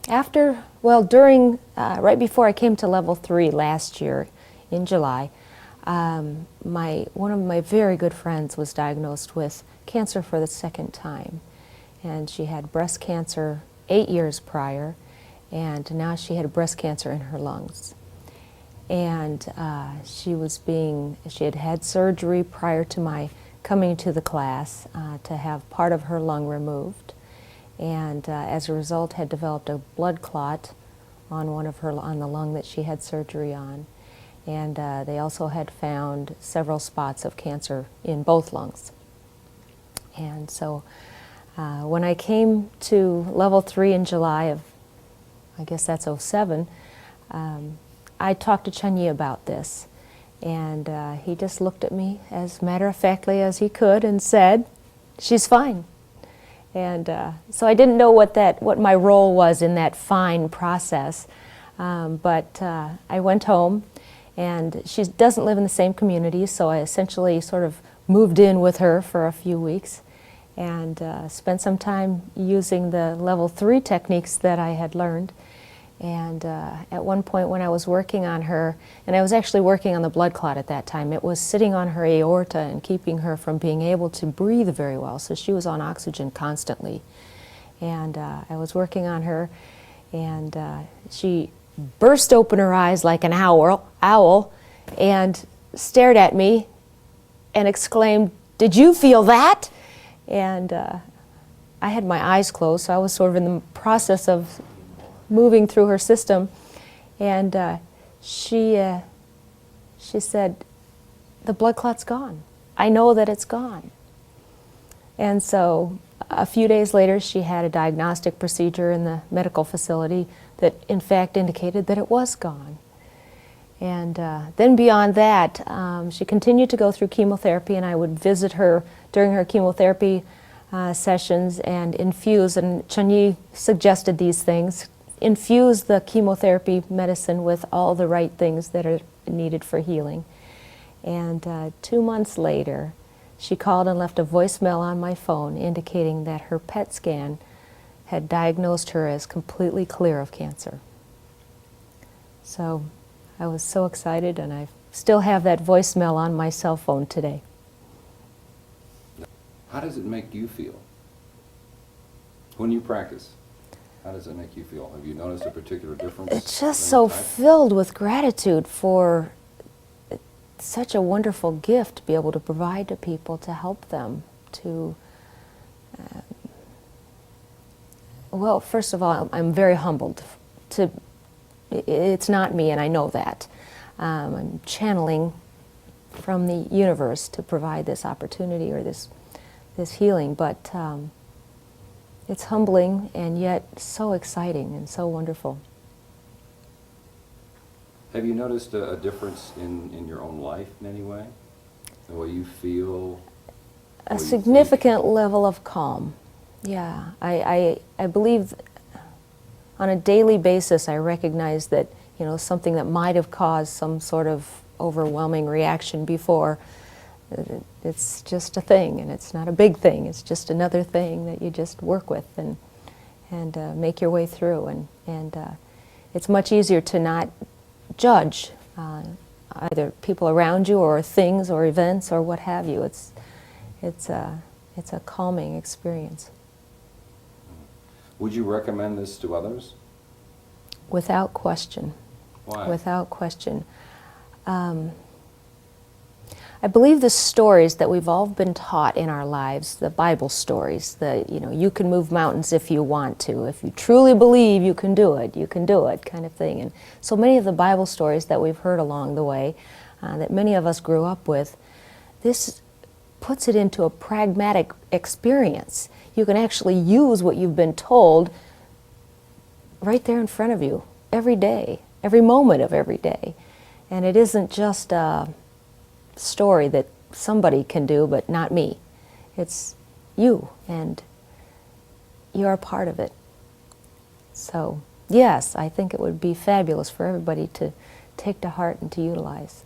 Right before I came to level 3 last year in July, one of my very good friends was diagnosed with cancer for the second time. And she had breast cancer 8 years prior, and now she had breast cancer in her lungs. And she had had surgery prior to my coming to the class to have part of her lung removed, and as a result had developed a blood clot on the lung that she had surgery on. And they also had found several spots of cancer in both lungs. And so when I came to level 3 in July of, I guess that's '07, I talked to Chunyi about this. And he just looked at me as matter-of-factly as he could and said, "She's fine." And so I didn't know what my role was in that fine process. But I went home, and she doesn't live in the same community, so I essentially sort of moved in with her for a few weeks and spent some time using the level 3 techniques that I had learned. And at one point when I was working on her, and I was actually working on the blood clot at that time, it was sitting on her aorta and keeping her from being able to breathe very well, so she was on oxygen constantly. And I was working on her, and she burst open her eyes like an owl and stared at me and exclaimed, "Did you feel that?" And I had my eyes closed, so I was sort of in the process of moving through her system, and she said, "The blood clot's gone. I know that it's gone." And so a few days later she had a diagnostic procedure in the medical facility that in fact indicated that it was gone. And then beyond that, she continued to go through chemotherapy, and I would visit her during her chemotherapy sessions and infuse, and Chunyi suggested these things, infuse the chemotherapy medicine with all the right things that are needed for healing. And 2 months later, she called and left a voicemail on my phone indicating that her PET scan had diagnosed her as completely clear of cancer. So I was so excited, and I still have that voicemail on my cell phone today. How does it make you feel when you practice? How does it make you feel? Have you noticed a particular difference? It's just so filled with gratitude for such a wonderful gift to be able to provide to people, to help them, to, well, first of all, I'm very humbled. It's not me, and I know that. I'm channeling from the universe to provide this opportunity or this healing, but it's humbling and yet so exciting and so wonderful. Have you noticed a difference in your own life in any way? The way you feel? A significant level of calm. Yeah, I believe on a daily basis I recognize that, you know, something that might have caused some sort of overwhelming reaction before, it's just a thing, and it's not a big thing. It's just another thing that you just work with and make your way through. And it's much easier to not judge either people around you or things or events or what have you. It's a calming experience. Would you recommend this to others? Without question. Why? Without question. I believe the stories that we've all been taught in our lives, the Bible stories, you can move mountains if you want to. If you truly believe you can do it kind of thing. And so many of the Bible stories that we've heard along the way, that many of us grew up with, this puts it into a pragmatic experience. You can actually use what you've been told right there in front of you every day, every moment of every day. And it isn't just a story that somebody can do, but not me. It's you, and you're a part of it. So, yes, I think it would be fabulous for everybody to take to heart and to utilize.